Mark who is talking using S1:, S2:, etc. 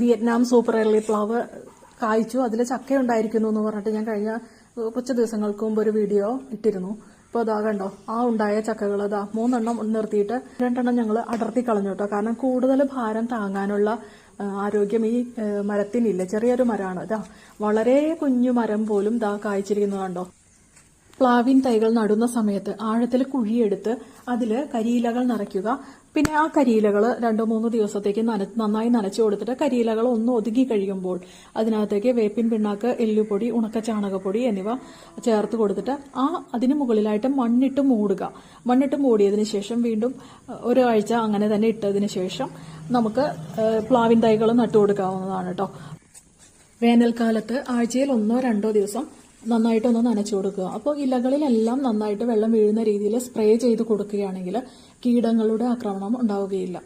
S1: Vietnam super early പ്ലാവ് കായ്ച്ചു, അതിൽ ചക്ക ഉണ്ടായിരിക്കുന്നു എന്ന് പറഞ്ഞിട്ട് ഞാൻ കഴിഞ്ഞ കുറച്ച് ദിവസങ്ങൾക്ക് മുമ്പ് ഒരു വീഡിയോ ഇട്ടിരുന്നു. ഇപ്പോൾ അതാ കണ്ടോ, ആ ഉണ്ടായ ചക്കകൾ അതാ 3 എണ്ണം നിർത്തിയിട്ട് 2 എണ്ണം ഞങ്ങൾ അടർത്തി കളഞ്ഞു കേട്ടോ. കാരണം കൂടുതൽ ഭാരം താങ്ങാനുള്ള ആരോഗ്യം ഈ മരത്തിനില്ല. ചെറിയൊരു മരമാണ്. ഇതാ വളരെ കുഞ്ഞു മരം പോലും ഇതാ കായ്ച്ചിരിക്കുന്നത് കണ്ടോ. പ്ലാവിൻ തൈകൾ നടുന്ന സമയത്ത് ആഴത്തിൽ കുഴിയെടുത്ത് അതിൽ കരിയിലകൾ നിറയ്ക്കുക. പിന്നെ ആ കരിയിലകൾ 2-3 ദിവസത്തേക്ക് നന്നായി നനച്ചു കൊടുത്തിട്ട് കരിയിലകൾ ഒന്ന് ഒതുങ്ങി കഴിയുമ്പോൾ അതിനകത്തേക്ക് വേപ്പിൻ പിണ്ണാക്ക്, എല്ലുപൊടി, ഉണക്ക ചാണകപ്പൊടി എന്നിവ ചേർത്ത് കൊടുത്തിട്ട് അതിന് മുകളിലായിട്ട് മണ്ണിട്ട് മൂടുക. മണ്ണിട്ട് മൂടിയതിന് ശേഷം വീണ്ടും ഒരാഴ്ച അങ്ങനെ തന്നെ ഇട്ടതിന് ശേഷം നമുക്ക് പ്ലാവിൻ തൈകൾ നട്ടു കൊടുക്കാവുന്നതാണ് കേട്ടോ. വേനൽക്കാലത്ത് ആഴ്ചയിൽ 1-2 ദിവസം നന്നായിട്ടൊന്ന് നനച്ചു കൊടുക്കുക. അപ്പോൾ ഇലകളിലെല്ലാം നന്നായിട്ട് വെള്ളം വീഴുന്ന രീതിയിൽ സ്പ്രേ ചെയ്ത് കൊടുക്കുകയാണെങ്കിൽ കീടങ്ങളുടെ ആക്രമണം ഉണ്ടാവുകയില്ല.